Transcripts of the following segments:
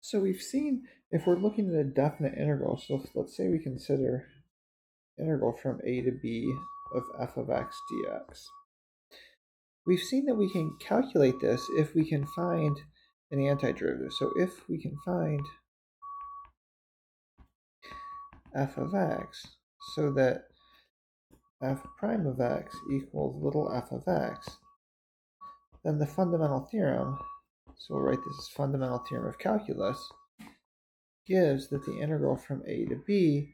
So we've seen if we're looking at a definite integral, so let's say we consider integral from a to b of f of x dx. We've seen that we can calculate this if we can find an antiderivative. So if we can find f of x so that f prime of x equals little f of x, then the fundamental theorem, so we'll write this as fundamental theorem of calculus, gives that the integral from a to b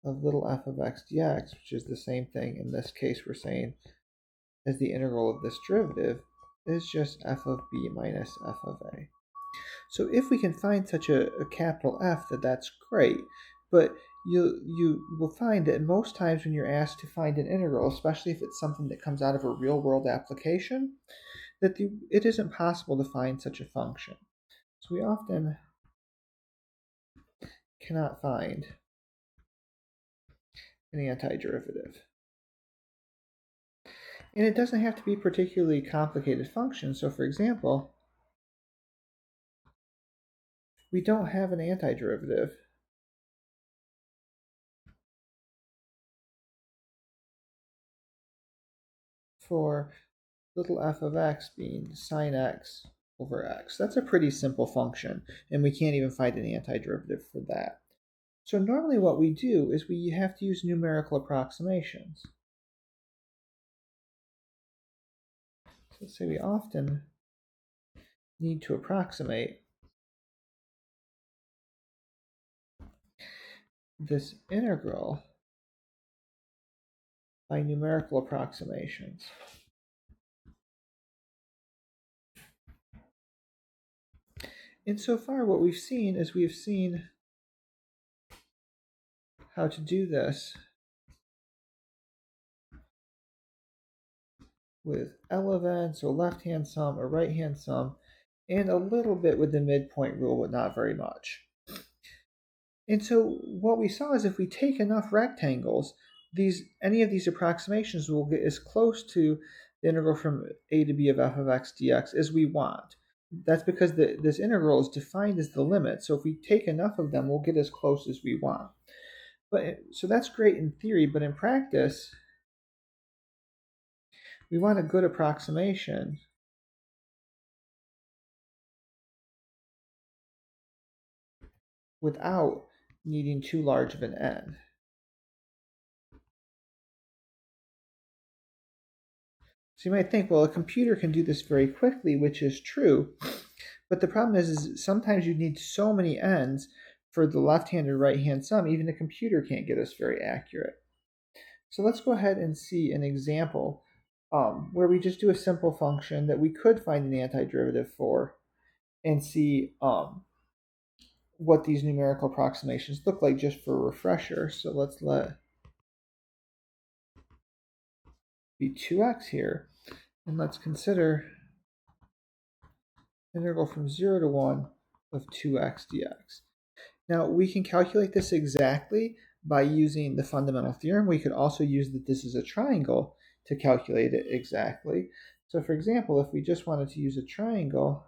of little f of x dx, which is the same thing in this case we're saying as the integral of this derivative, is just f of b minus f of a. So if we can find such a capital F, that's great, but you will find that most times when you're asked to find an integral, especially if it's something that comes out of a real-world application, that it isn't possible to find such a function. So we often cannot find an antiderivative. And it doesn't have to be a particularly complicated function. So for example, we don't have an antiderivative for little f of x being sine x over x. That's a pretty simple function, and we can't even find an antiderivative for that. So normally what we do is we have to use numerical approximations. So let's say we often need to approximate this integral by numerical approximations. And so far what we've seen is we've seen how to do this with L of n, so left-hand sum or right-hand sum, and a little bit with the midpoint rule, but not very much. And so what we saw is if we take enough rectangles, any of these approximations will get as close to the integral from a to b of f of x dx as we want. That's because this integral is defined as the limit, so if we take enough of them, we'll get as close as we want. So that's great in theory, but in practice, we want a good approximation without needing too large of an n. So you might think, well, a computer can do this very quickly, which is true, but the problem is sometimes you need so many n's for the left-hand or right-hand sum, even a computer can't get us very accurate. So let's go ahead and see an example where we just do a simple function that we could find an antiderivative for and see what these numerical approximations look like just for a refresher. So let's let be 2x here, and let's consider integral from 0 to 1 of 2x dx. Now we can calculate this exactly by using the fundamental theorem. We could also use that this is a triangle to calculate it exactly. So for example, if we just wanted to use a triangle,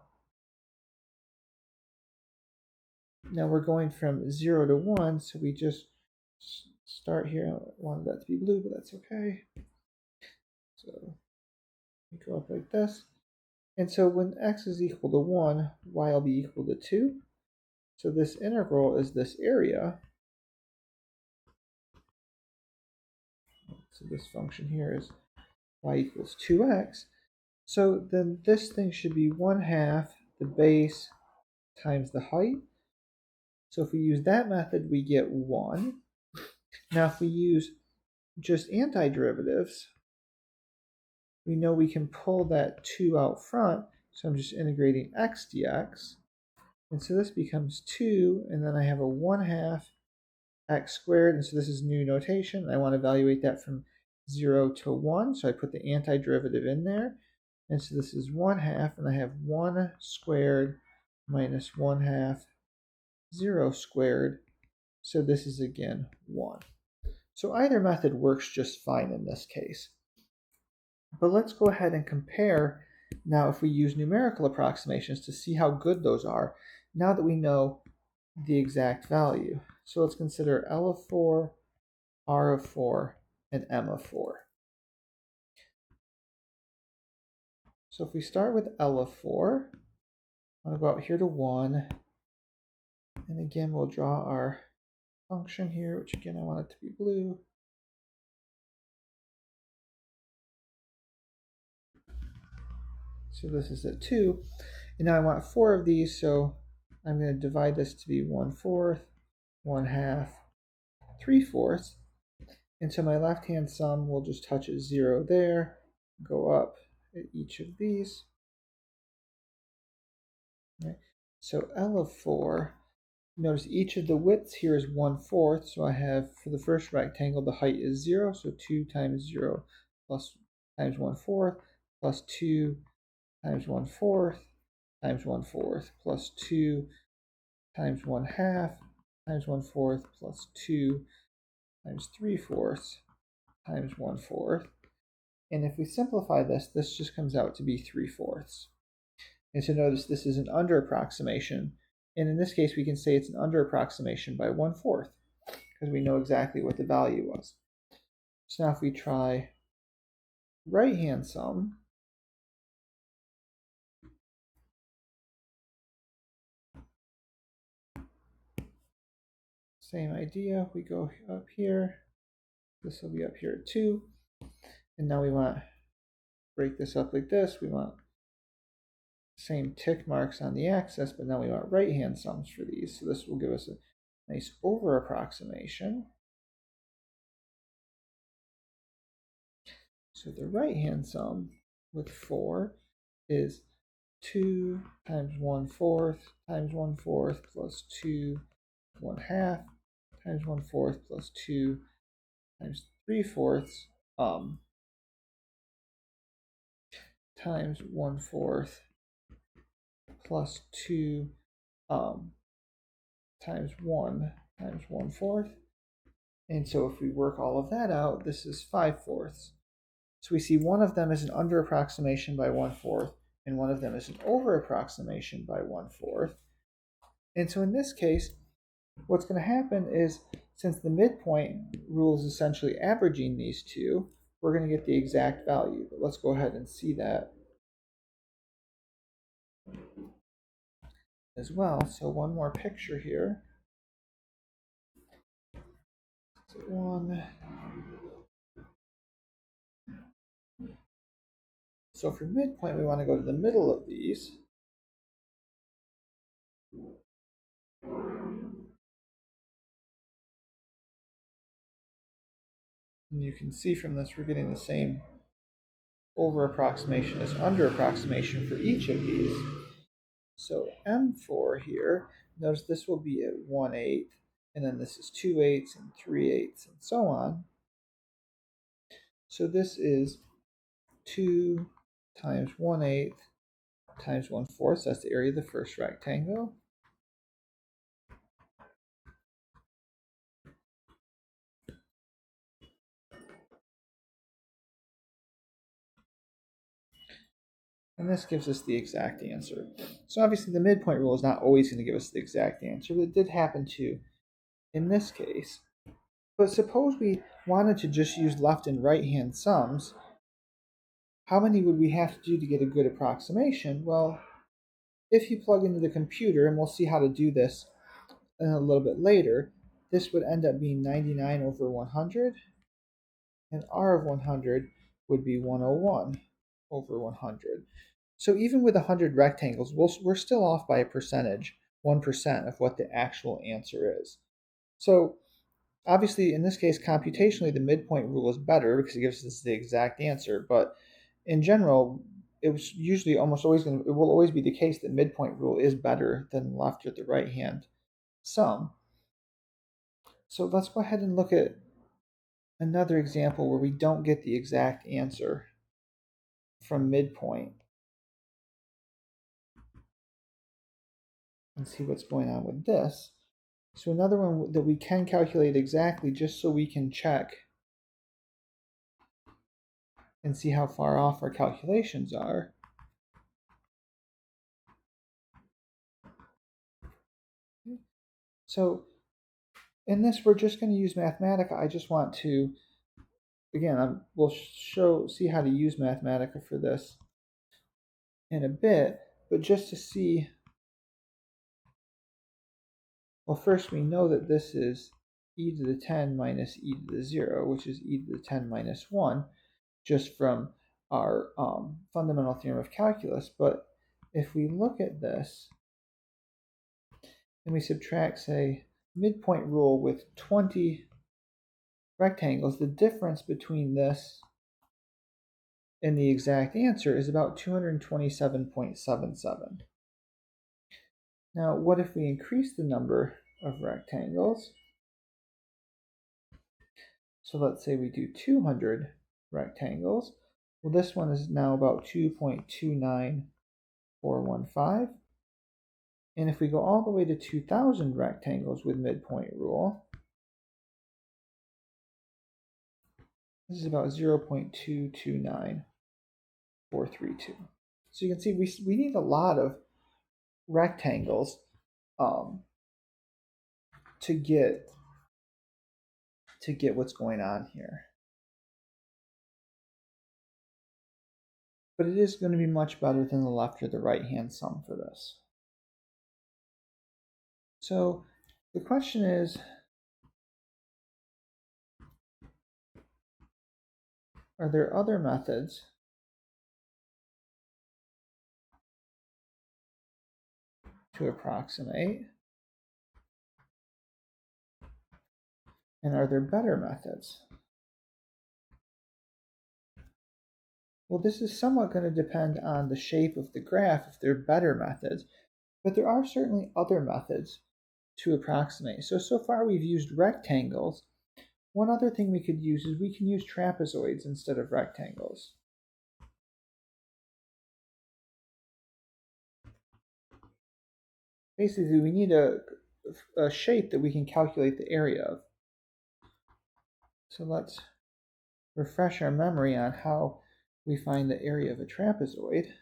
now we're going from 0 to 1, so we just start here. I wanted that to be blue, but that's okay. So we go up like this. And so when x is equal to 1, y will be equal to 2. So this integral is this area. So this function here is y equals 2x. So then this thing should be 1/2 the base times the height. So if we use that method, we get 1. Now if we use just antiderivatives, we know we can pull that 2 out front. So I'm just integrating x dx. And so this becomes 2, and then I have a 1/2 x squared, and so this is new notation. I want to evaluate that from 0 to 1, so I put the antiderivative in there. And so this is 1/2, and I have 1 squared minus 1/2 0 squared. So this is again 1. So either method works just fine in this case. But let's go ahead and compare now if we use numerical approximations to see how good those are. now that we know the exact value. So let's consider L of 4, R of 4, and M of 4. So if we start with L of 4, I'll go out here to 1, and again we'll draw our function here, which again I want it to be blue. So this is at 2, and now I want 4 of these, so I'm going to divide this to be 1/4, 1/2, 3/4, and so my left-hand sum will just touch at 0 there, go up at each of these. Right. So L of 4, notice each of the widths here is 1/4, so I have, for the first rectangle, the height is 0, so 2 times 0 plus times 1/4 plus 2 times 1/4 times 1/4 plus 2 times 1/2 times 1/4 plus 2 times 3/4 times 1/4. And if we simplify this, this just comes out to be 3/4. And so notice this is an under approximation. And in this case, we can say it's an under approximation by 1/4 because we know exactly what the value was. So now if we try right-hand sum, same idea. We go up here. This will be up here at 2. And now we want to break this up like this. We want same tick marks on the axis, but now we want right-hand sums for these. So this will give us a nice over approximation. So the right-hand sum with 4 is 2 times 1/4 times 1/4 plus 2 1/2 times 1/4 plus 2 times 3/4 times 1/4 plus 2 times 1 times 1/4. And so if we work all of that out, this is 5/4. So we see one of them is an under approximation by 1/4, and one of them is an over approximation by 1/4. And so in this case, what's going to happen is, since the midpoint rule is essentially averaging these two, we're going to get the exact value. But let's go ahead and see that as well. So one more picture here. So for midpoint, we want to go to the middle of these. And you can see from this, we're getting the same over approximation as under approximation for each of these. So M4 here, notice this will be at 1/8, and then this is 2/8 and 3/8 and so on. So this is 2 times 1/8 times 1/4, so that's the area of the first rectangle. And this gives us the exact answer. So obviously the midpoint rule is not always going to give us the exact answer, but it did happen to in this case. But suppose we wanted to just use left and right hand sums. How many would we have to do to get a good approximation? Well, if you plug into the computer, and we'll see how to do this a little bit later, this would end up being 99 over 100, and R of 100 would be 101 over 100. So even with 100 rectangles, we're still off by a percentage, 1% of what the actual answer is. So obviously, in this case, computationally, the midpoint rule is better because it gives us the exact answer. But in general, it was usually almost always it will always be the case that midpoint rule is better than left or the right hand sum. So let's go ahead and look at another example where we don't get the exact answer from midpoint and see what's going on with this. So another one that we can calculate exactly just so we can check and see how far off our calculations are. So in this, we're just going to use Mathematica. I just want to, again, we'll see how to use Mathematica for this in a bit, but just to see, well, first we know that this is e to the 10 minus e to the 0, which is e to the 10 minus 1, just from our fundamental theorem of calculus. But if we look at this and we subtract, say, midpoint rule with 20 rectangles, the difference between this and the exact answer is about 227.77. Now, what if we increase the number of rectangles? So let's say we do 200 rectangles. Well, this one is now about 2.29415. And if we go all the way to 2,000 rectangles with midpoint rule, this is about 0.229432. So you can see we need a lot of rectangles to get what's going on here. But it is going to be much better than the left or the right hand sum for this. So the question is, are there other methods to approximate? And are there better methods? Well, this is somewhat going to depend on the shape of the graph if there are better methods, but there are certainly other methods to approximate. So far we've used rectangles. One other thing we could use is we can use trapezoids instead of rectangles. Basically, we need a shape that we can calculate the area of. So let's refresh our memory on how we find the area of a trapezoid. If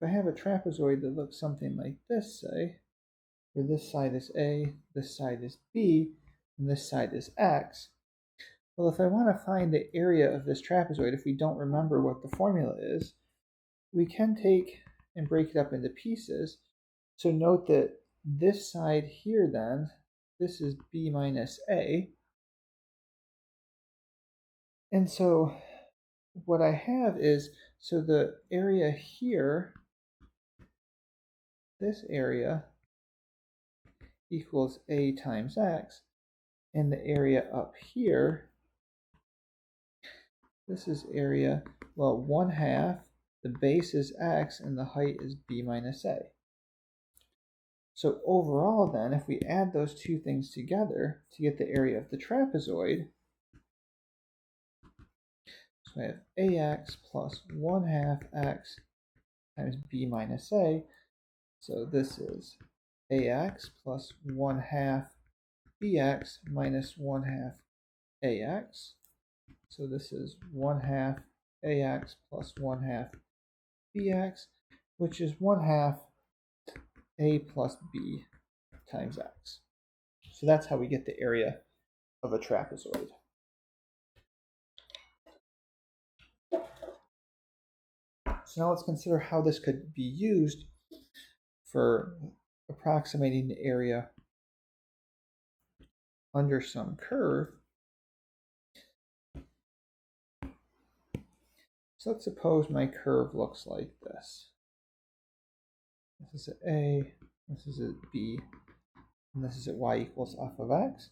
I have a trapezoid that looks something like this, say, where this side is A, this side is B, and this side is X, well, if I want to find the area of this trapezoid, if we don't remember what the formula is, we can take and break it up into pieces. So note that this side here then, this is B minus A. And so what I have is, so the area here, this area equals A times X, and the area up here, this is area, well, 1/2, the base is X, and the height is B minus A. So overall then, if we add those two things together to get the area of the trapezoid, so I have AX plus 1/2 X times B minus A. So this is AX plus 1/2 BX minus 1/2 AX. So this is 1/2 AX plus 1/2 BX, which is 1/2 A plus B times X. So that's how we get the area of a trapezoid. So now let's consider how this could be used for approximating the area under some curve. So let's suppose my curve looks like this. This is at A, this is at B, and this is at y equals f of x.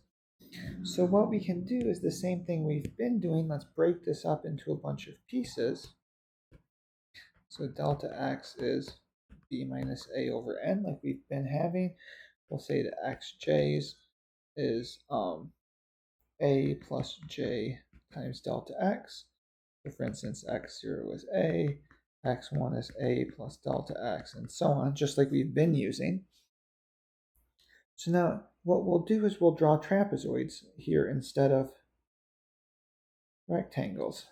So what we can do is the same thing we've been doing. Let's break this up into a bunch of pieces. So delta x is b minus a over n, like we've been having. We'll say that xj's is a plus j times delta x. So for instance, x0 is a, x1 is a plus delta x, and so on, just like we've been using. So now what we'll do is we'll draw trapezoids here instead of rectangles.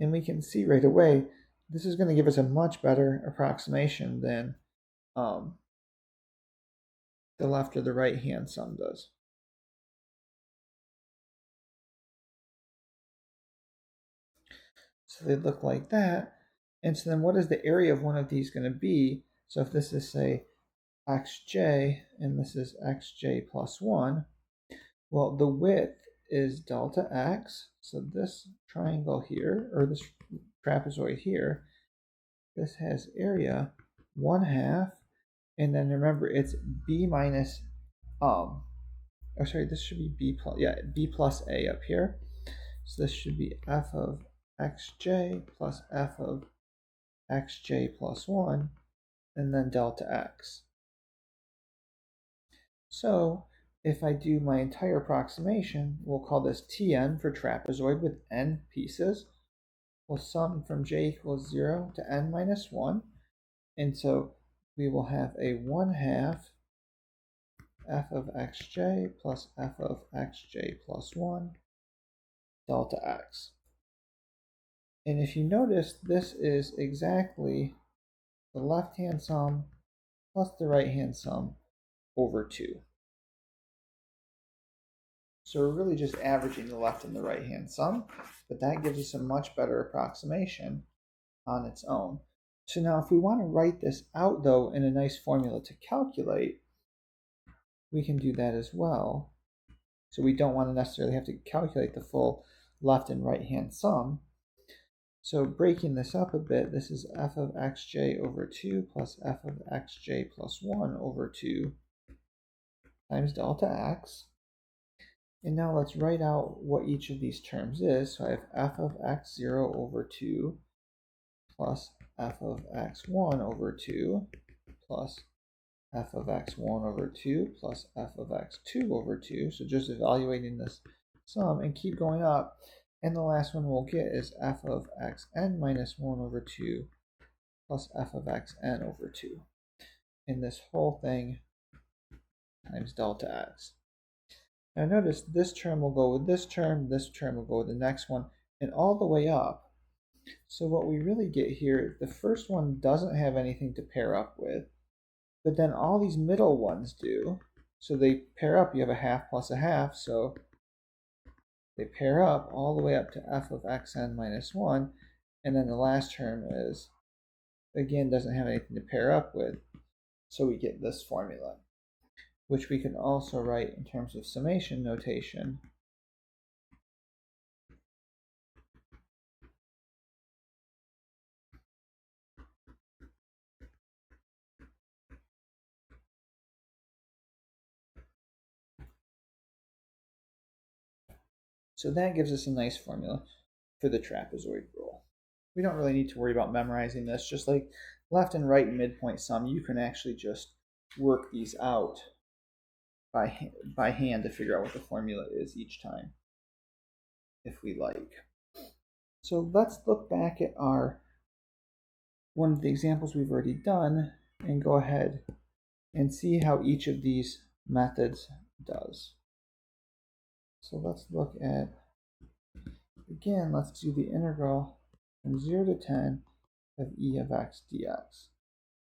And we can see right away, this is going to give us a much better approximation than the left or the right hand sum does. So they look like that. And so then what is the area of one of these going to be? So if this is, say, xj, and this is xj plus 1, well, the width is delta x. So this triangle here, or this trapezoid here, this has area 1/2. And then remember, it's b minus, this should be b plus a up here. So this should be f of xj plus f of xj plus 1, and then delta x. So if I do my entire approximation, we'll call this Tn for trapezoid with n pieces. We'll sum from j equals 0 to n minus 1. And so we will have a 1/2 f of xj plus f of xj plus 1 delta x. And if you notice, this is exactly the left-hand sum plus the right-hand sum over 2. So we're really just averaging the left and the right-hand sum, but that gives us a much better approximation on its own. So now if we want to write this out, though, in a nice formula to calculate, we can do that as well. So we don't want to necessarily have to calculate the full left and right-hand sum. So breaking this up a bit, this is f of xj over 2 plus f of xj plus 1 over 2 times delta x. And now let's write out what each of these terms is. So I have f of x0 over 2 plus f of x1 over 2 plus f of x1 over 2 plus f of x2 over 2. So just evaluating this sum and keep going up. And the last one we'll get is f of xn minus 1 over 2 plus f of xn over 2. And this whole thing times delta x. Now notice this term will go with this term will go with the next one, and all the way up. So what we really get here, the first one doesn't have anything to pair up with, but then all these middle ones do. So they pair up, you have a half plus a half, so they pair up all the way up to f of xn minus 1, and then the last term is, again, doesn't have anything to pair up with, so we get this formula, which we can also write in terms of summation notation. So that gives us a nice formula for the trapezoid rule. We don't really need to worry about memorizing this. Just like left and right midpoint sum, you can actually just work these out by hand to figure out what the formula is each time, if we like. So let's look back at one of the examples we've already done and go ahead and see how each of these methods does. So let's look at, again, let's do the integral from 0 to 10 of e of x dx,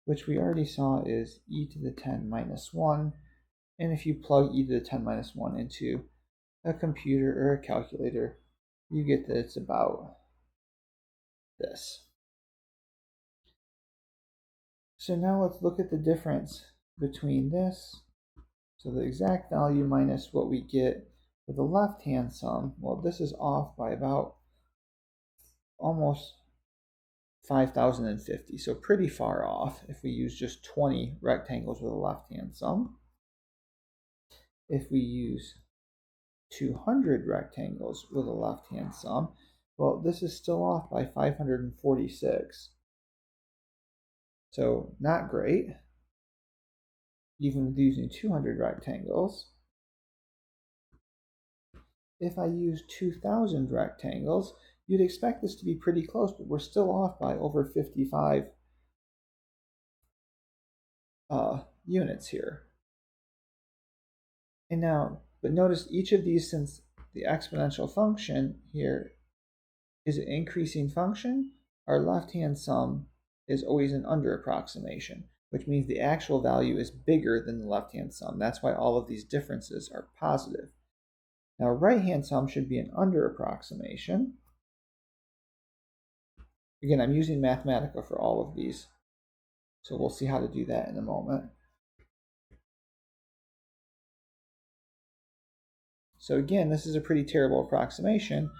which we already saw is e to the 10 minus 1. And if you plug e to the 10 minus 1 into a computer or a calculator, you get that it's about this. So now let's look at the difference between this, so the exact value minus what we get for the left-hand sum. Well, this is off by about almost 5,050, so pretty far off if we use just 20 rectangles with a left-hand sum. If we use 200 rectangles with a left-hand sum, well, this is still off by 546. So not great, even with using 200 rectangles. If I use 2,000 rectangles, you'd expect this to be pretty close, but we're still off by over 55 units here. And now, but notice each of these, since the exponential function here is an increasing function, our left-hand sum is always an under approximation. which means the actual value is bigger than the left-hand sum. That's why all of these differences are positive. Now, right-hand sum should be an under approximation. Again, I'm using Mathematica for all of these, so we'll see how to do that in a moment. So again, this is a pretty terrible approximation,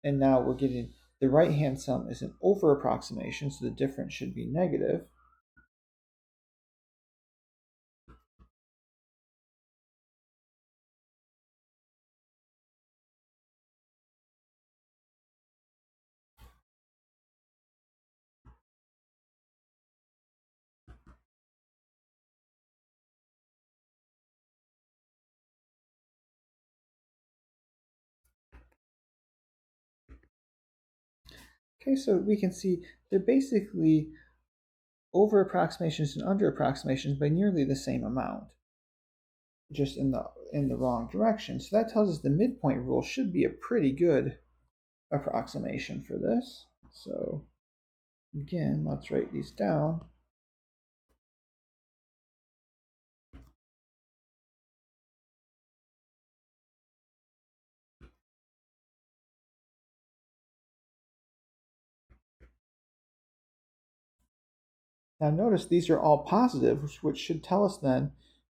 and now we're getting the right-hand sum is an over approximation, so the difference should be negative. Okay, so we can see they're basically over approximations and under approximations by nearly the same amount, just in the wrong direction. So that tells us the midpoint rule should be a pretty good approximation for this. So again, let's write these down. Now notice these are all positive, which should tell us then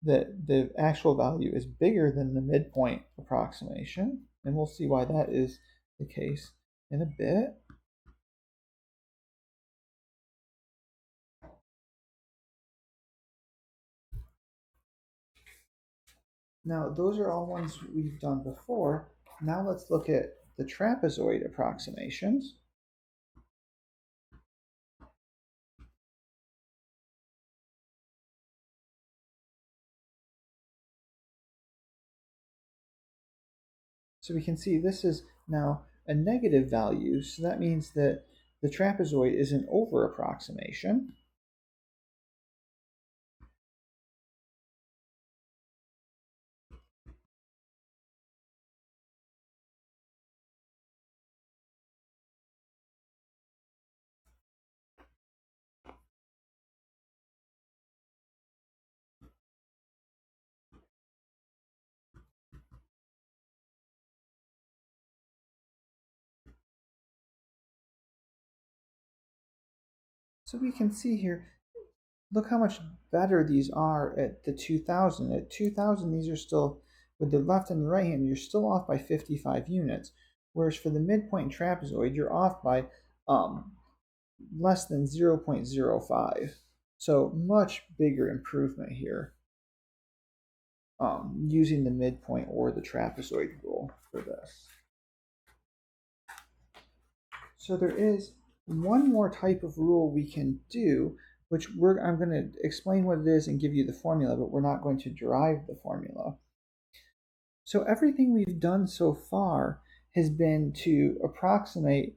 that the actual value is bigger than the midpoint approximation, and we'll see why that is the case in a bit. Now those are all ones we've done before. Now let's look at the trapezoid approximations. So we can see this is now a negative value, so that means that the trapezoid is an over approximation. So we can see here, look how much better these are at the 2000. At 2000, these are still, with the left and the right hand, you're still off by 55 units. Whereas for the midpoint trapezoid, you're off by less than 0.05. So much bigger improvement here using the midpoint or the trapezoid rule for this. So there is one more type of rule we can do, which I'm going to explain what it is and give you the formula, but we're not going to derive the formula. So everything we've done so far has been to approximate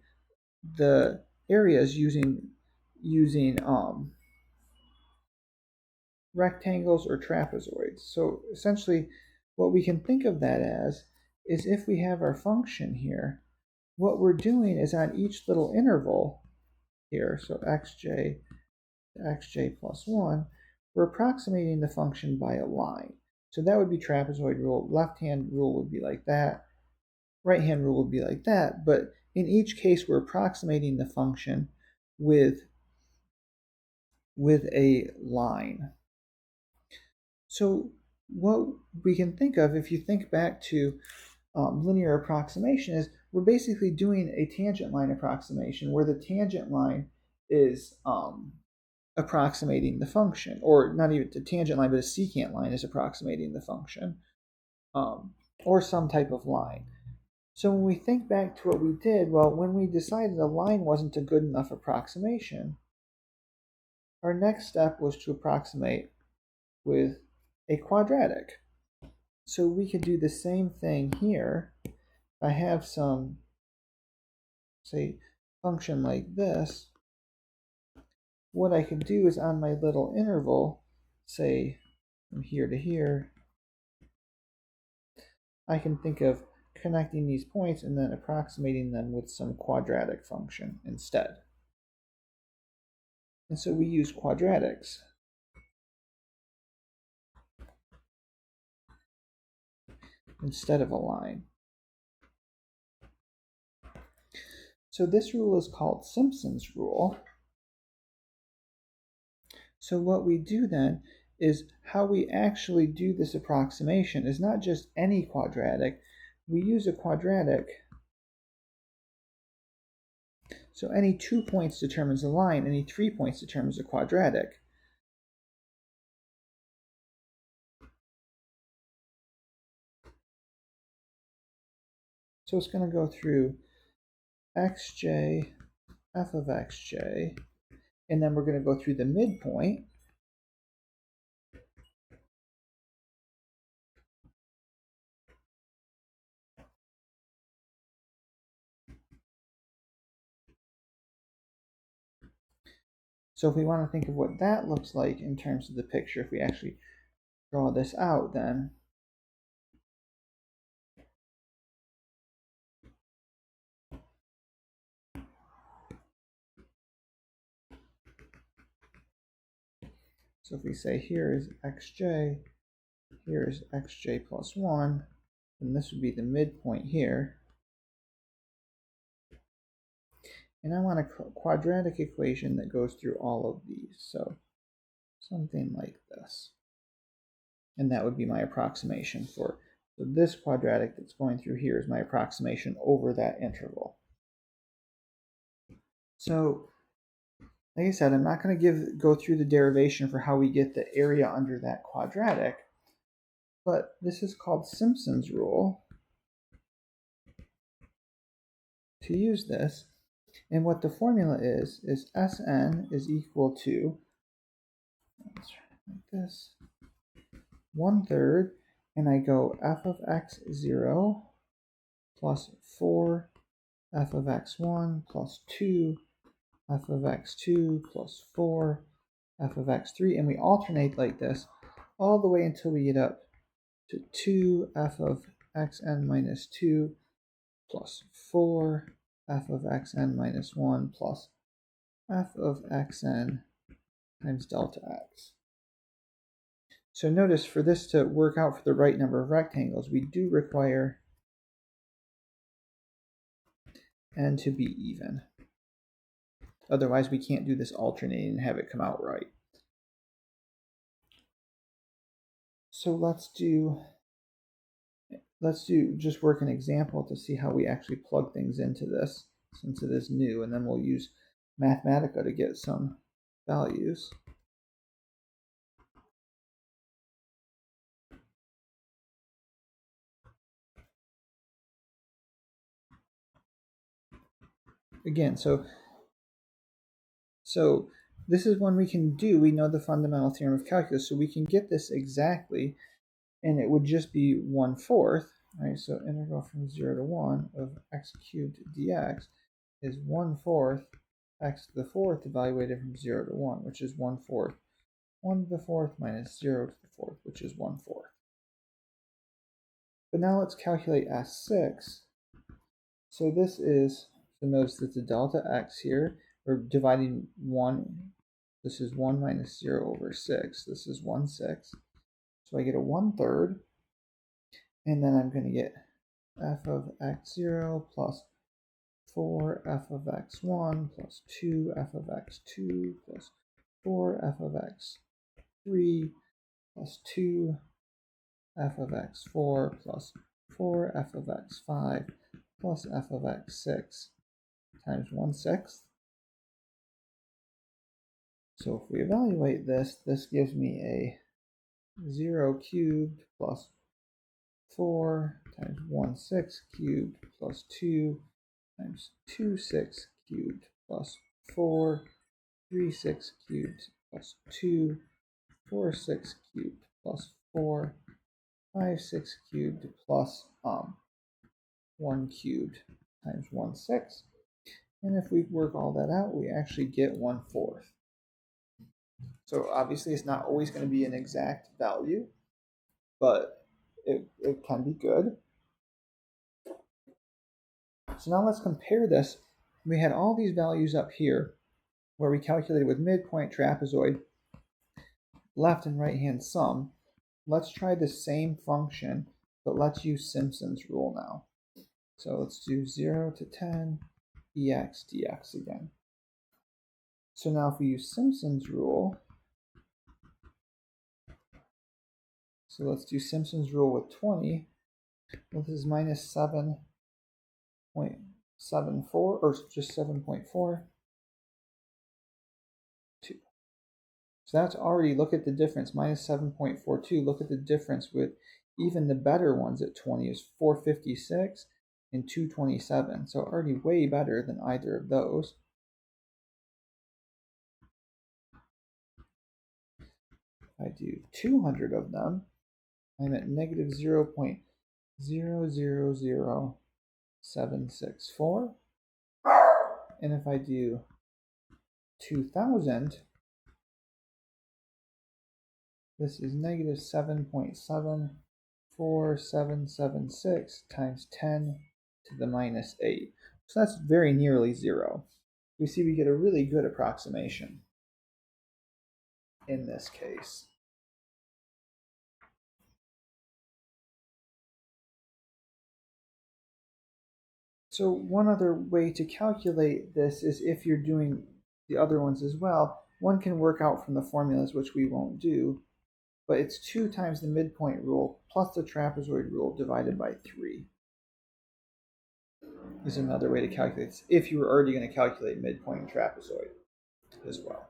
the areas using rectangles or trapezoids. So essentially what we can think of that as is if we have our function here, what we're doing is on each little interval here, so xj to xj plus 1, we're approximating the function by a line. So that would be trapezoid rule. Left-hand rule would be like that. Right-hand rule would be like that. But in each case, we're approximating the function with a line. So what we can think of, if you think back to linear approximation, is we're basically doing a tangent line approximation where the tangent line is approximating the function, or not even the tangent line, but a secant line is approximating the function, or some type of line. So when we think back to what we did, well, when we decided a line wasn't a good enough approximation, our next step was to approximate with a quadratic. So we could do the same thing here. I have some, say, function like this. What I could do is on my little interval, say from here to here, I can think of connecting these points and then approximating them with some quadratic function instead. And so we use quadratics. instead of a line. So this rule is called Simpson's rule. So what we do then is how we actually do this approximation is not just any quadratic. We use a quadratic. So any 2 points determines a line, any 3 points determines a quadratic. So it's going to go through xj, f of xj, and then we're going to go through the midpoint. So if we want to think of what that looks like in terms of the picture, if we actually draw this out, then so if we say here is xj, here is xj plus 1, then this would be the midpoint here. And I want a quadratic equation that goes through all of these. So something like this. And that would be my approximation for, so this quadratic that's going through here is my approximation over that interval. So, like I said, I'm not going to go through the derivation for how we get the area under that quadratic, but this is called Simpson's rule to use this. And what the formula is Sn is equal to, let's like this, 1/3, and I go f of x0 plus 4 f of x1 plus 2 f of x2 plus 4 f of x3, and we alternate like this all the way until we get up to 2 f of xn minus 2 plus 4 f of xn minus 1 plus f of xn times delta x. So notice for this to work out for the right number of rectangles, we do require n to be even. Otherwise, we can't do this alternating and have it come out right. So let's just work an example to see how we actually plug things into this, since it is new, and then we'll use Mathematica to get some values. Again, so this is one we can do. We know the fundamental theorem of calculus, so we can get this exactly, and it would just be 1/4. Right? So integral from 0 to 1 of x cubed dx is 1/4 x to the 4th evaluated from 0 to 1, which is 1/4. 1 to the 4th minus 0 to the 4th, which is 1/4. But now let's calculate S6. So this is, so notice that the delta x here, we're dividing 1. This is 1 minus 0 over 6. This is 1/6. So I get a 1/3. And then I'm going to get f of x0 plus 4 f of x1 plus 2 f of x2 plus 4 f of x3 plus 2 f of x4 plus 4 f of x5 plus f of x6 times 1/6. So if we evaluate this, this gives me a 0 cubed plus 4 times 1/6 cubed plus 2 times 2/6 cubed plus 4, 3/6 cubed plus 2, 4/6 cubed plus 4, 5/6 cubed plus 1 cubed times 1/6. And if we work all that out, we actually get 1/4. So obviously it's not always going to be an exact value, but it can be good. So now let's compare this. We had all these values up here where we calculated with midpoint, trapezoid, left and right hand sum. Let's try the same function but let's use Simpson's rule now. So let's do 0 to 10 ex dx again. So now if we use Simpson's rule, so let's do Simpson's rule with 20. Well, this is minus 7.74, or just 7.4. So that's already, look at the difference, minus 7.42. Look at the difference with even the better ones at 20 is 456 and 227. So already way better than either of those. If I do 200 of them, I'm at negative 0.000764. And if I do 2,000, this is negative 7.74776 times 10 to the minus 8. So that's very nearly 0. We see we get a really good approximation in this case. So one other way to calculate this is if you're doing the other ones as well, one can work out from the formulas, which we won't do, but it's 2 times the midpoint rule plus the trapezoid rule divided by 3. Is another way to calculate this, if you were already going to calculate midpoint and trapezoid as well.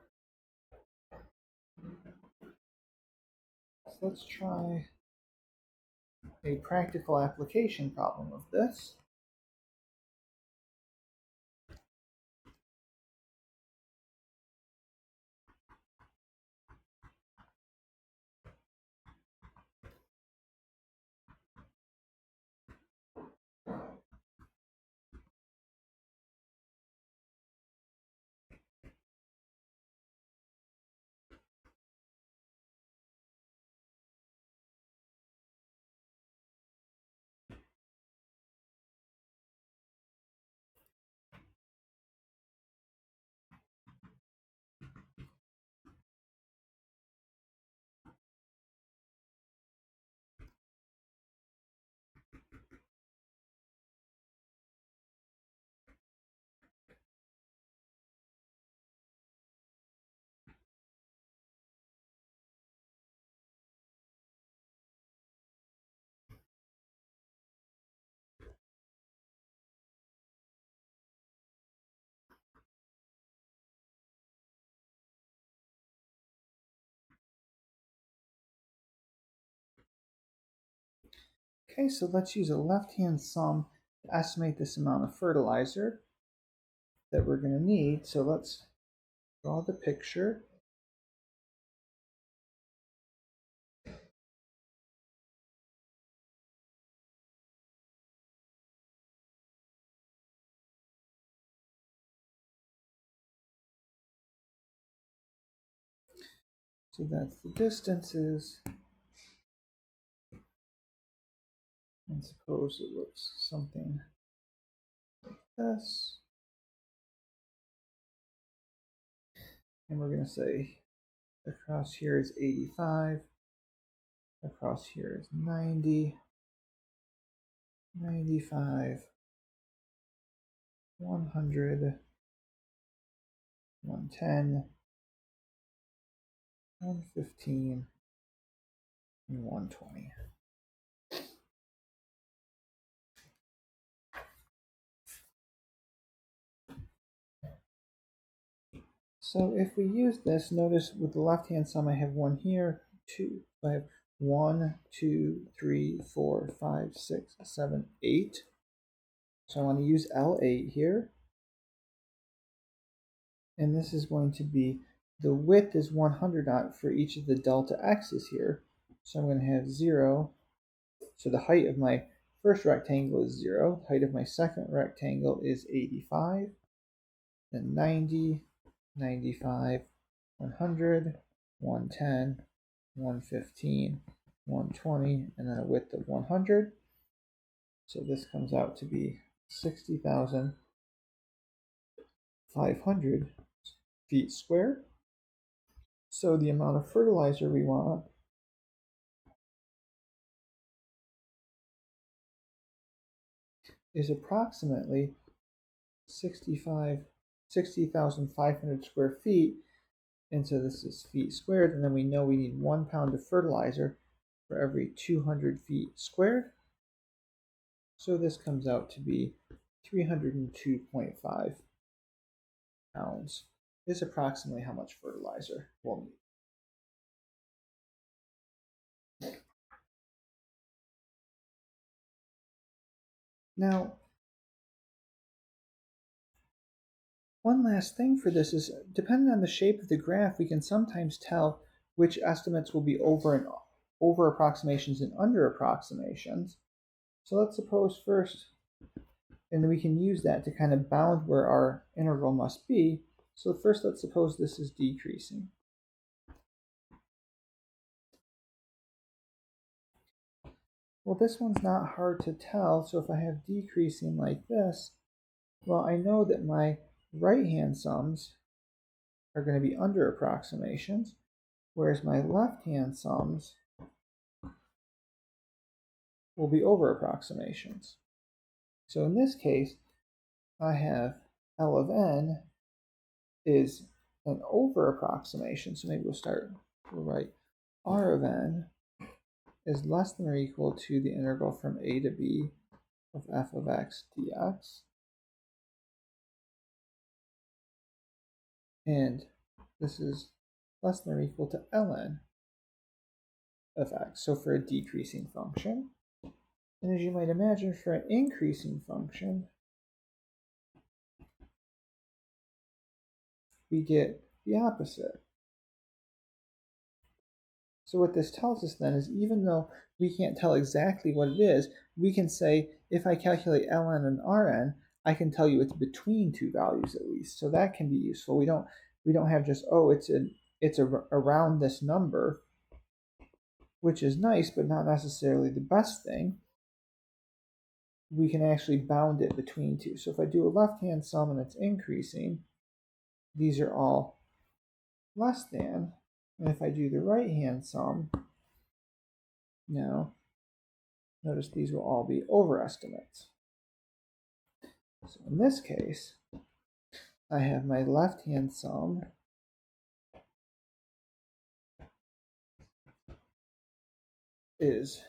So let's try a practical application problem of this. Okay, so let's use a left-hand sum to estimate this amount of fertilizer that we're going to need. So let's draw the picture. So that's the distances. And suppose it looks something like this. And we're going to say across here is 85, across here is 90, 95, 100, 110, 115, and 120. So if we use this, notice with the left-hand sum, I have 1 here, 2. So I have 1, 2, 3, 4, 5, 6, 7, 8. So I want to use L8 here. And this is going to be, the width is 100 for each of the delta x's here. So I'm going to have 0. So the height of my first rectangle is 0. The height of my second rectangle is 85. Then 90, 95, 100, 110, 115, 120, and then a width of 100. So this comes out to be 60,500 feet square. So the amount of fertilizer we want is approximately 60,500 square feet, and so this is feet squared, and then we know we need 1 pound of fertilizer for every 200 feet squared. So this comes out to be 302.5 pounds is approximately how much fertilizer we'll need. Now, one last thing for this is, depending on the shape of the graph, we can sometimes tell which estimates will be over approximations and under approximations. So let's suppose first, and then we can use that to kind of bound where our interval must be. So first, let's suppose this is decreasing. Well, this one's not hard to tell. So if I have decreasing like this, well, I know that my right-hand sums are going to be under approximations, whereas my left-hand sums will be over approximations. So in this case, I have L of n is an over approximation. So maybe we'll write R of n is less than or equal to the integral from a to b of f of x dx. And this is less than or equal to ln of x, so for a decreasing function. And as you might imagine, for an increasing function, we get the opposite. So what this tells us then is, even though we can't tell exactly what it is, we can say, if I calculate ln and rn, I can tell you it's between two values at least. So that can be useful. We don't have just, oh, it's around this number, which is nice, but not necessarily the best thing. We can actually bound it between two. So if I do a left-hand sum and it's increasing, these are all less than. And if I do the right-hand sum, now, notice these will all be overestimates. So in this case, I have my left-hand sum is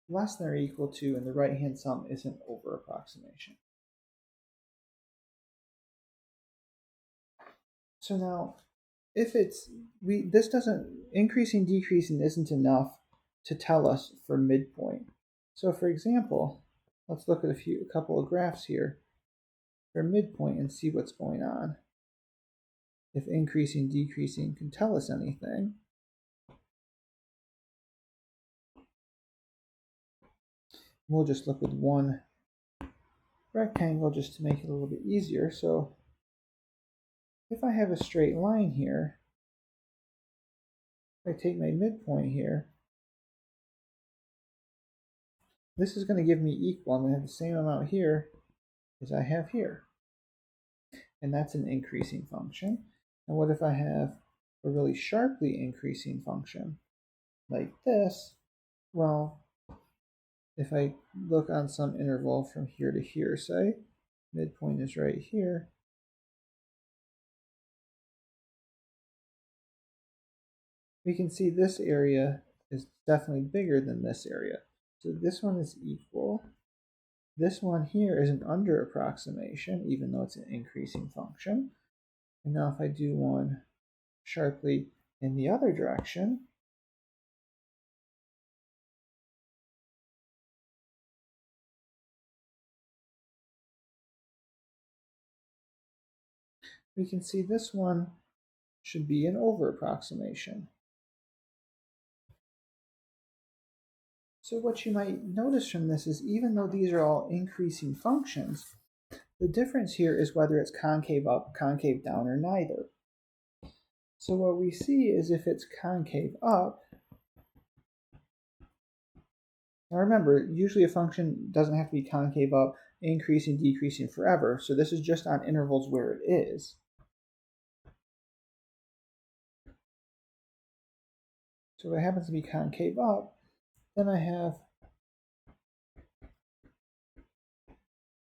less than or equal to, and the right-hand sum is an over approximation. So now, if increasing, decreasing isn't enough to tell us for midpoint. So for example, let's look at a couple of graphs here for midpoint and see what's going on. If increasing, decreasing can tell us anything. We'll just look with one rectangle just to make it a little bit easier. So if I have a straight line here, if I take my midpoint here, this is going to give me equal. I'm going to have the same amount here as I have here. And that's an increasing function. And what if I have a really sharply increasing function like this? Well, if I look on some interval from here to here, say, midpoint is right here, we can see this area is definitely bigger than this area. So this one is equal. This one here is an under approximation, even though it's an increasing function. And now if I do one sharply in the other direction, we can see this one should be an over approximation. So what you might notice from this is, even though these are all increasing functions, the difference here is whether it's concave up, concave down, or neither. So what we see is, if it's concave up, now remember, usually a function doesn't have to be concave up, increasing, decreasing forever. So this is just on intervals where it is. So if it happens to be concave up, then I have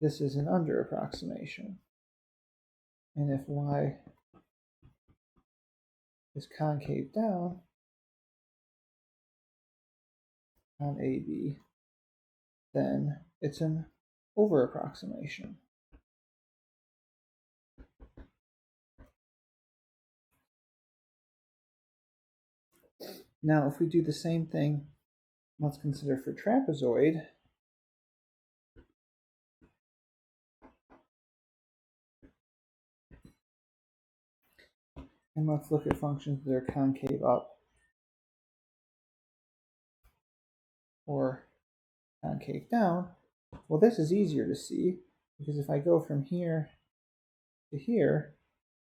this is an under approximation. And if y is concave down on AB, then it's an over approximation. Now, if we do the same thing, let's consider for trapezoid. And let's look at functions that are concave up or concave down. Well, this is easier to see because if I go from here to here,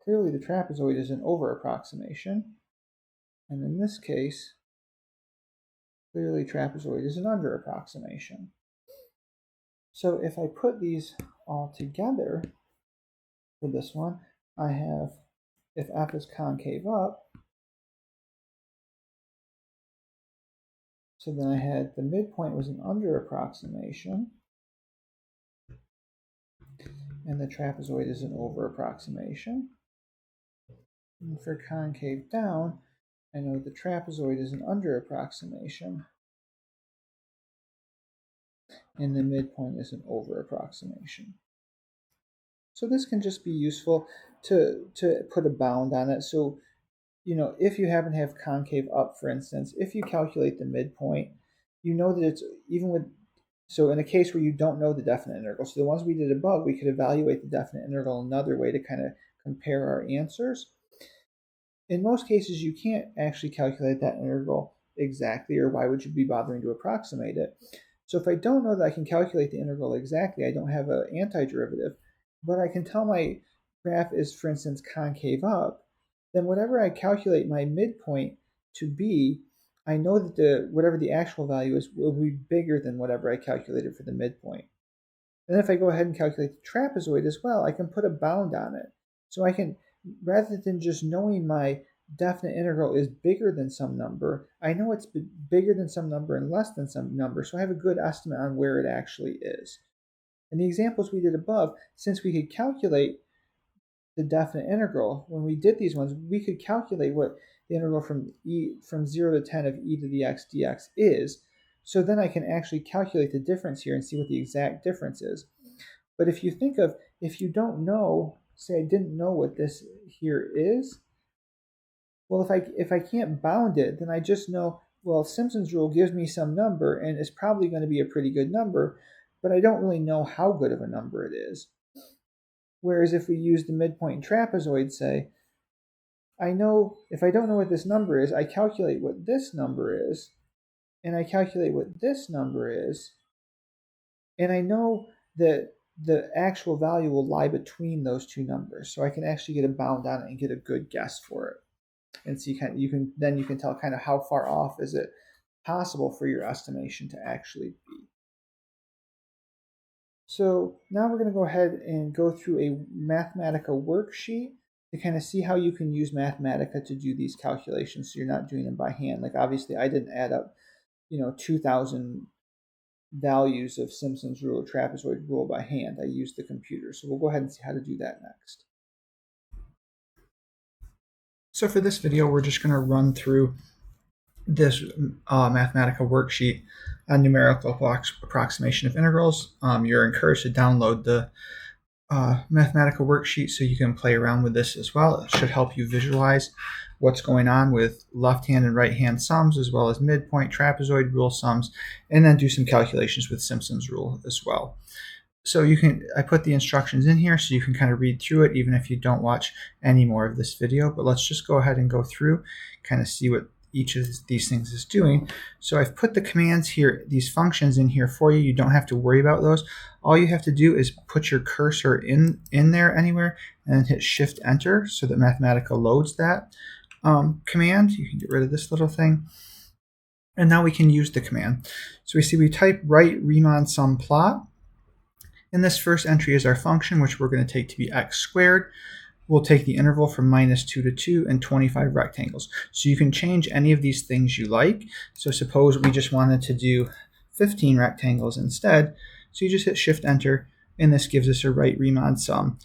clearly the trapezoid is an over approximation. And in this case, clearly trapezoid is an under approximation. So if I put these all together for this one, I have, if f is concave up, so then I had the midpoint was an under approximation, and the trapezoid is an over approximation. And for concave down, I know the trapezoid is an under approximation, and the midpoint is an over approximation. So this can just be useful to put a bound on it. So, you know, if you happen to have concave up, for instance, if you calculate the midpoint, you know that it's even with, so in a case where you don't know the definite integral, so the ones we did above, we could evaluate the definite integral another way to kind of compare our answers. In most cases, you can't actually calculate that integral exactly, or why would you be bothering to approximate it? So if I don't know that I can calculate the integral exactly, I don't have an antiderivative, but I can tell my graph is, for instance, concave up, then whatever I calculate my midpoint to be, I know that whatever the actual value is will be bigger than whatever I calculated for the midpoint. And then if I go ahead and calculate the trapezoid as well, I can put a bound on it. So I can, rather than just knowing my definite integral is bigger than some number, I know it's bigger than some number and less than some number, so I have a good estimate on where it actually is. In the examples we did above, since we could calculate the definite integral, when we did these ones, we could calculate what the integral from 0 to 10 of e to the x dx is. So then I can actually calculate the difference here and see what the exact difference is. But if you think of, if you don't know, say I didn't know what this here is, well, if I can't bound it, then I just know, well, Simpson's rule gives me some number and it's probably going to be a pretty good number, but I don't really know how good of a number it is. Whereas if we use the midpoint and trapezoid, say, I know if I don't know what this number is, I calculate what this number is, and I calculate what this number is, and I know that the actual value will lie between those two numbers. So I can actually get a bound on it and get a good guess for it. And see, you can tell kind of how far off is it possible for your estimation to actually be. So now we're going to go ahead and go through a Mathematica worksheet to kind of see how you can use Mathematica to do these calculations so you're not doing them by hand. Like obviously I didn't add up, 2,000 values of Simpson's rule or trapezoid rule by hand. I used the computer. So we'll go ahead and see how to do that next. So for this video, we're just going to run through this Mathematica worksheet on numerical approximation of integrals. You're encouraged to download the Mathematica worksheet so you can play around with this as well. It should help you visualize what's going on with left-hand and right-hand sums, as well as midpoint, trapezoid rule sums, and then do some calculations with Simpson's rule as well. So I put the instructions in here so you can kind of read through it even if you don't watch any more of this video, but let's just go ahead and go through, kind of see what each of these things is doing. So I've put the commands here, these functions in here for you. You don't have to worry about those. All you have to do is put your cursor in there anywhere and then hit Shift Enter so that Mathematica loads that command. You can get rid of this little thing. And now we can use the command. So we type write Riemann sum plot. And this first entry is our function, which we're going to take to be x squared. We'll take the interval from -2 to 2 and 25 rectangles. So you can change any of these things you like. So suppose we just wanted to do 15 rectangles instead. So you just hit Shift Enter and this gives us a right Riemann sum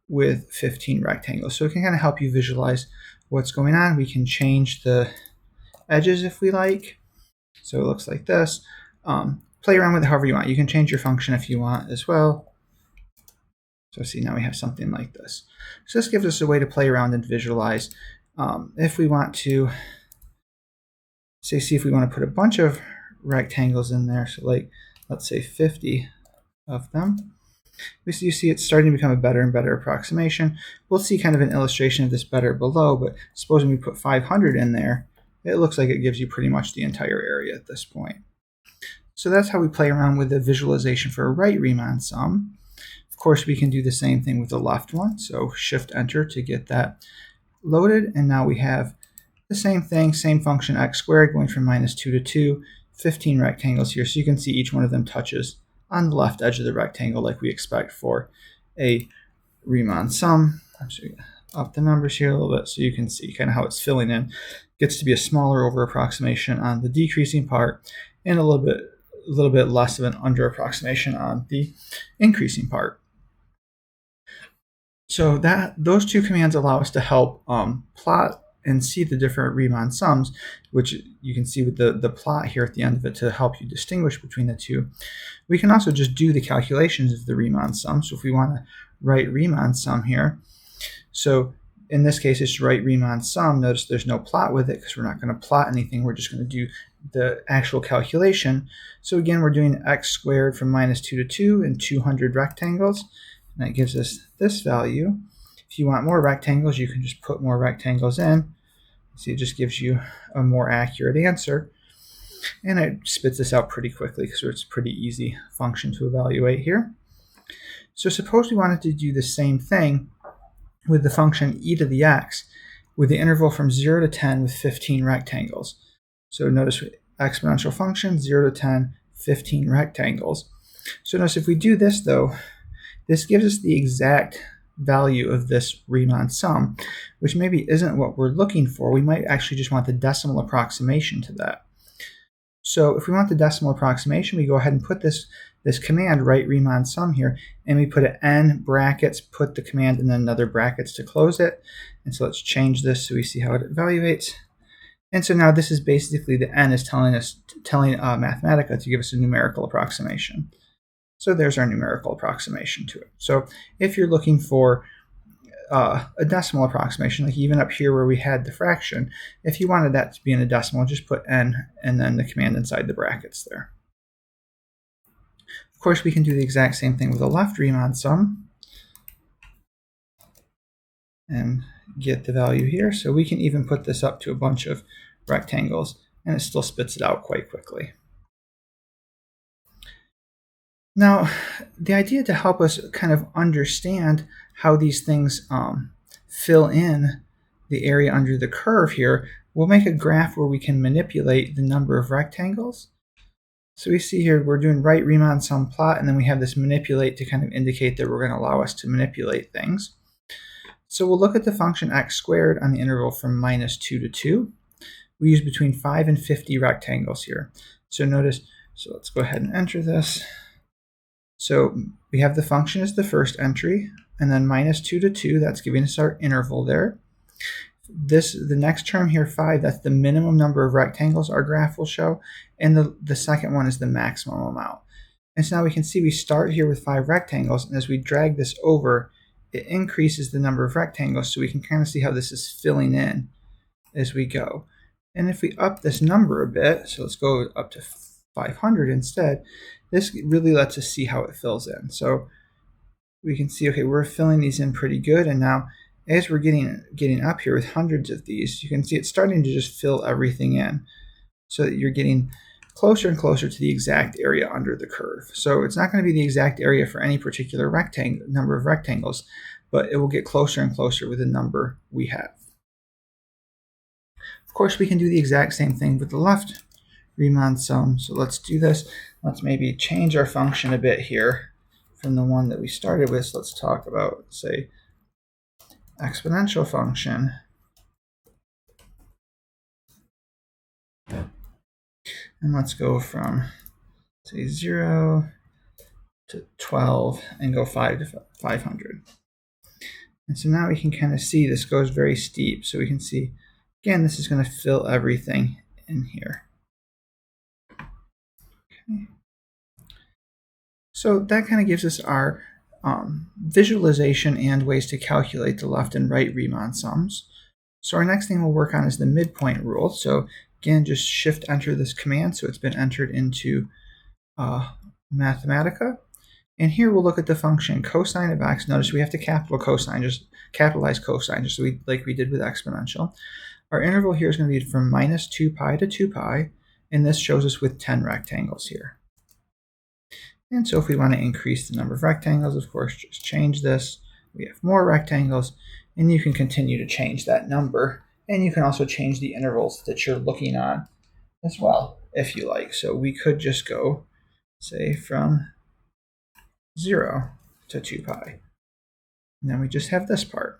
with 15 rectangles. So it can kind of help you visualize what's going on. We can change the edges if we like. So it looks like this. Play around with it however you want. You can change your function if you want as well. So see, now we have something like this. So this gives us a way to play around and visualize. If we want to, see if we want to put a bunch of rectangles in there, so like, let's say 50 of them. You see it's starting to become a better and better approximation. We'll see kind of an illustration of this better below, but supposing we put 500 in there, it looks like it gives you pretty much the entire area at this point. So that's how we play around with the visualization for a right Riemann sum. Of course, we can do the same thing with the left one. So Shift-Enter to get that loaded. And now we have the same thing, same function x squared going from -2 to 2, 15 rectangles here. So you can see each one of them touches on the left edge of the rectangle like we expect for a Riemann sum. I'm just going to up the numbers here a little bit so you can see kind of how it's filling in. It gets to be a smaller over approximation on the decreasing part and a little bit less of an under approximation on the increasing part. So those two commands allow us to help plot and see the different Riemann sums, which you can see with the plot here at the end of it to help you distinguish between the two. We can also just do the calculations of the Riemann sum. So if we want to write Riemann sum here, so in this case it's right Riemann sum. Notice there's no plot with it because we're not going to plot anything. We're just going to do the actual calculation. So again, we're doing x squared from -2 to 2 in 200 rectangles. And that gives us this value. If you want more rectangles, you can just put more rectangles in. See, it just gives you a more accurate answer. And it spits this out pretty quickly because it's a pretty easy function to evaluate here. So suppose we wanted to do the same thing with the function e to the x with the interval from 0 to 10 with 15 rectangles. So notice exponential function, 0 to 10, 15 rectangles. So notice if we do this though, this gives us the exact value of this Riemann sum, which maybe isn't what we're looking for. We might actually just want the decimal approximation to that. So if we want the decimal approximation, we go ahead and put this command, right Riemann sum here, and we put an n brackets, put the command and then another brackets to close it. And so let's change this so we see how it evaluates. And so now this is basically the n is telling Mathematica to give us a numerical approximation. So there's our numerical approximation to it. So if you're looking for a decimal approximation, like even up here where we had the fraction, if you wanted that to be in a decimal, just put n and then the command inside the brackets there. Of course, we can do the exact same thing with a left Riemann sum and get the value here. So we can even put this up to a bunch of rectangles and it still spits it out quite quickly. Now, the idea to help us kind of understand how these things fill in the area under the curve here, we'll make a graph where we can manipulate the number of rectangles. So we see here we're doing right Riemann sum plot, and then we have this manipulate to kind of indicate that we're going to allow us to manipulate things. So we'll look at the function x squared on the interval from -2 to 2. We use between 5 and 50 rectangles here. So notice, so let's go ahead and enter this. So we have the function as the first entry, and then -2 to 2, that's giving us our interval there. The next term here, 5, that's the minimum number of rectangles our graph will show, and the second one is the maximum amount. And so now we can see we start here with 5 rectangles, and as we drag this over, it increases the number of rectangles, so we can kind of see how this is filling in as we go. And if we up this number a bit, so let's go up to 500 instead, this really lets us see how it fills in. So we can see, okay, we're filling these in pretty good, and now as we're getting up here with hundreds of these, you can see it's starting to just fill everything in so that you're getting closer and closer to the exact area under the curve. So it's not going to be the exact area for any particular number of rectangles, but it will get closer and closer with the number we have. Of course, we can do the exact same thing with the left Riemann sum. So let's do this. Let's maybe change our function a bit here from the one that we started with. So let's talk about, say, exponential function. And let's go from, say, 0 to 12 and go 5 to 500. And so now we can kind of see this goes very steep. So we can see, again, this is going to fill everything in here. Okay. So that kind of gives us our visualization and ways to calculate the left and right Riemann sums. So our next thing we'll work on is the midpoint rule. So again, just shift enter this command so it's been entered into Mathematica. And here we'll look at the function cosine of x. Notice we have to capitalize cosine, just like we did with exponential. Our interval here is going to be from minus 2 pi to 2 pi, and this shows us with 10 rectangles here. And so if we want to increase the number of rectangles, of course, just change this. We have more rectangles, and you can continue to change that number. And you can also change the intervals that you're looking on as well, if you like. So we could just go, say, from 0 to 2 pi. And then we just have this part.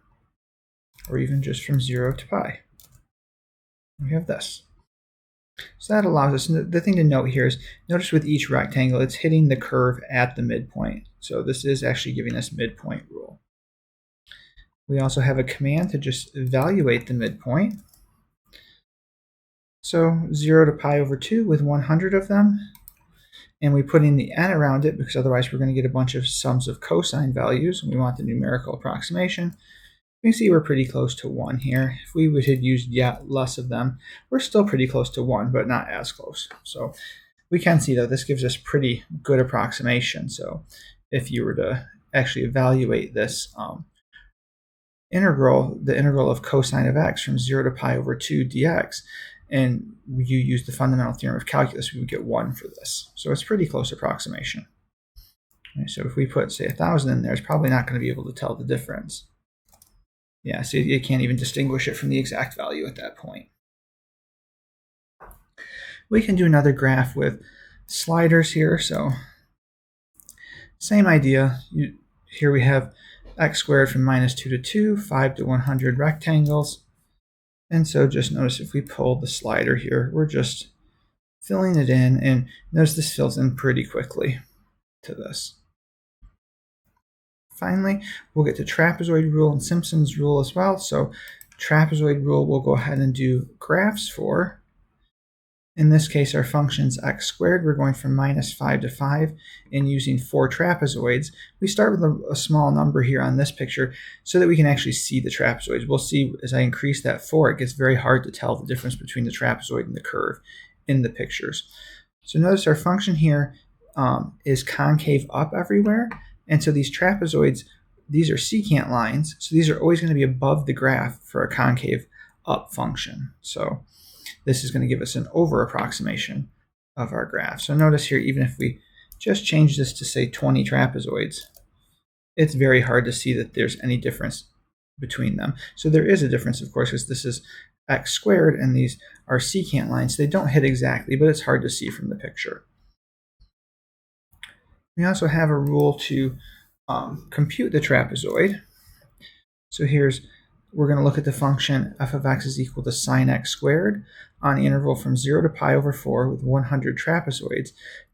Or even just from 0 to pi. We have this. So that allows us, the thing to note here is, notice with each rectangle, it's hitting the curve at the midpoint. So this is actually giving us midpoint rule. We also have a command to just evaluate the midpoint. So 0 to pi over 2 with 100 of them. And we put in the n around it because otherwise we're going to get a bunch of sums of cosine values, and we want the numerical approximation. You can see we're pretty close to 1 here. If we had used yet less of them, we're still pretty close to 1, but not as close. So we can see, though, this gives us pretty good approximation. So if you were to actually evaluate this integral, the integral of cosine of x from 0 to pi over 2 dx, and you use the fundamental theorem of calculus, we would get 1 for this. So it's pretty close approximation. Okay, so if we put, say, 1,000 in there, it's probably not going to be able to tell the difference. Yeah, so you can't even distinguish it from the exact value at that point. We can do another graph with sliders here. So same idea. Here we have x squared from minus 2 to 2, 5 to 100 rectangles. And so just notice if we pull the slider here, we're just filling it in. And notice this fills in pretty quickly to this. Finally, we'll get to trapezoid rule and Simpson's rule as well. So trapezoid rule we'll go ahead and do graphs for. In this case, our function's x squared. We're going from minus 5 to 5 and using 4 trapezoids. We start with a small number here on this picture so that we can actually see the trapezoids. We'll see as I increase that 4, it gets very hard to tell the difference between the trapezoid and the curve in the pictures. So notice our function here is concave up everywhere. And so these trapezoids, these are secant lines. So these are always going to be above the graph for a concave up function. So this is going to give us an over approximation of our graph. So notice here, even if we just change this to, say, 20 trapezoids, it's very hard to see that there's any difference between them. So there is a difference, of course, because this is x squared and these are secant lines. They don't hit exactly, but it's hard to see from the picture. We also have a rule to compute the trapezoid. So we're going to look at the function f of x is equal to sine x squared on the interval from 0 to pi over 4 with 100 trapezoids.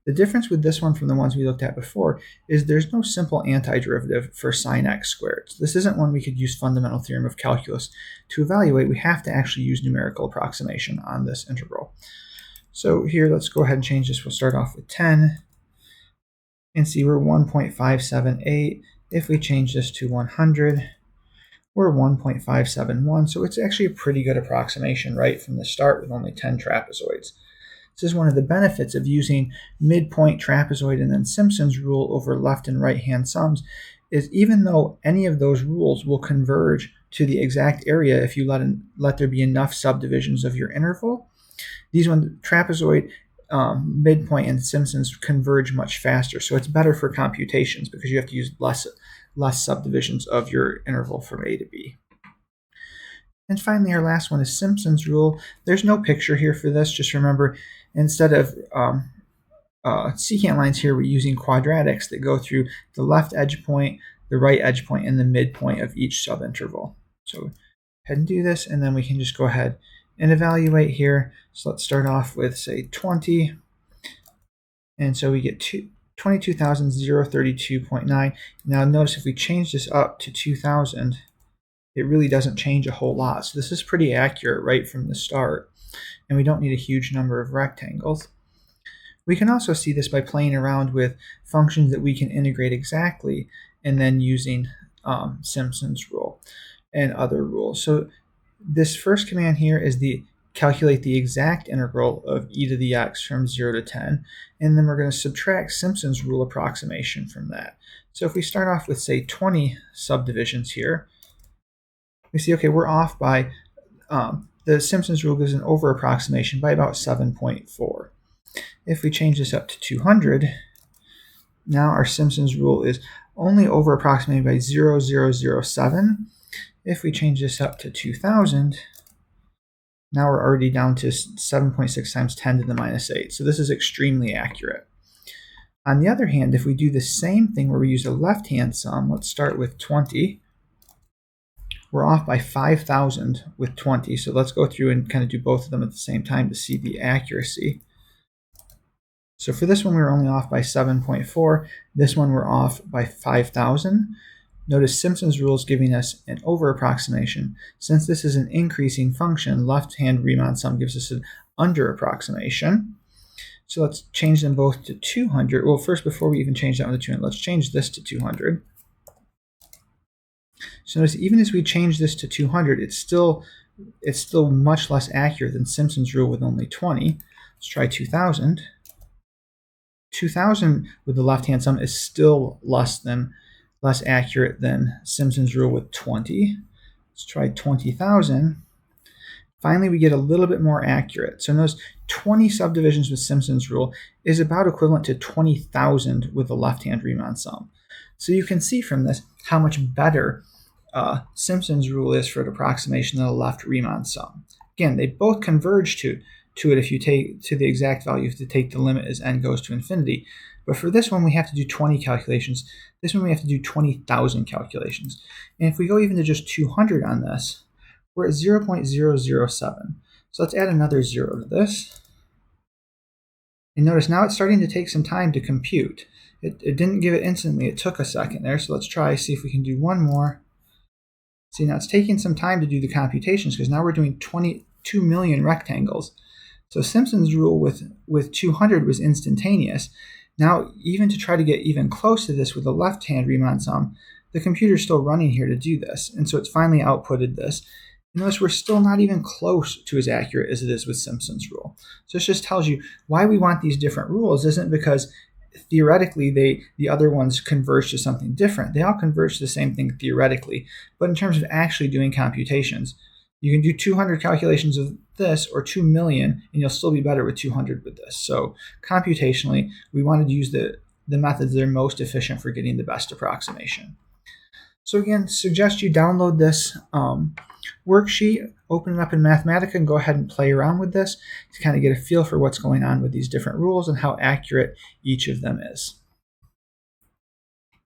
The difference with this one from the ones we looked at before is there's no simple antiderivative for sine x squared. So this isn't one we could use fundamental theorem of calculus to evaluate. We have to actually use numerical approximation on this integral. So here, let's go ahead and change this. We'll start off with 10. And see we're 1.578. If we change this to 100, we're 1.571. So it's actually a pretty good approximation right from the start with only 10 trapezoids. This is one of the benefits of using midpoint, trapezoid, and then Simpson's rule over left and right hand sums, is even though any of those rules will converge to the exact area if you let there be enough subdivisions of your interval, these ones, trapezoid, midpoint, and Simpson's converge much faster. So it's better for computations because you have to use less subdivisions of your interval from A to B. And finally, our last one is Simpson's rule. There's no picture here for this. Just remember, instead of secant lines here, we're using quadratics that go through the left edge point, the right edge point, and the midpoint of each subinterval. So go ahead and do this, and then we can just go ahead and evaluate here. So let's start off with, say, 20. And so we get 22,032.9. Now notice if we change this up to 2,000, it really doesn't change a whole lot. So this is pretty accurate right from the start, and we don't need a huge number of rectangles. We can also see this by playing around with functions that we can integrate exactly and then using Simpson's rule and other rules. So this first command here is calculate the exact integral of e to the x from 0 to 10, and then we're going to subtract Simpson's rule approximation from that. So if we start off with, say, 20 subdivisions here, we see, okay, we're off by, the Simpson's rule gives an over approximation by about 7.4. If we change this up to 200, now our Simpson's rule is only over approximated by 0.0007. If we change this up to 2,000, now we're already down to 7.6 times 10 to the minus 8. So this is extremely accurate. On the other hand, if we do the same thing where we use a left-hand sum, let's start with 20. We're off by 5,000 with 20. So let's go through and kind of do both of them at the same time to see the accuracy. So for this one, we were only off by 7.4. This one, we're off by 5,000. Notice Simpson's rule is giving us an over approximation. Since this is an increasing function, left-hand Riemann sum gives us an under approximation. So let's change them both to 200. Well, first, before we even change that one to 200, let's change this to 200. So notice even as we change this to 200, it's still much less accurate than Simpson's rule with only 20. Let's try 2,000. 2,000 with the left-hand sum is still less accurate than Simpson's rule with 20. Let's try 20,000. Finally, we get a little bit more accurate. So notice 20 subdivisions with Simpson's rule is about equivalent to 20,000 with the left-hand Riemann sum. So you can see from this how much better Simpson's rule is for an approximation than a left Riemann sum. Again, they both converge to it if you take to the exact value, if you take the limit as n goes to infinity. But for this one, we have to do 20 calculations. This one, we have to do 20,000 calculations. And if we go even to just 200 on this, we're at 0.007. So let's add another 0 to this. And notice now it's starting to take some time to compute. It didn't give it instantly. It took a second there. So let's try, see if we can do one more. See, now it's taking some time to do the computations because now we're doing 22 million rectangles. So Simpson's rule with 200 was instantaneous. Now, even to try to get even close to this with the left-hand Riemann sum, the computer's still running here to do this. And so it's finally outputted this. Notice we're still not even close to as accurate as it is with Simpson's rule. So this just tells you why we want these different rules isn't because theoretically the other ones converge to something different. They all converge to the same thing theoretically. But in terms of actually doing computations, you can do 200 calculations of this or 2 million, and you'll still be better with 200 with this. So computationally, we wanted to use the methods that are most efficient for getting the best approximation. So again, suggest you download this worksheet, open it up in Mathematica, and go ahead and play around with this to kind of get a feel for what's going on with these different rules and how accurate each of them is.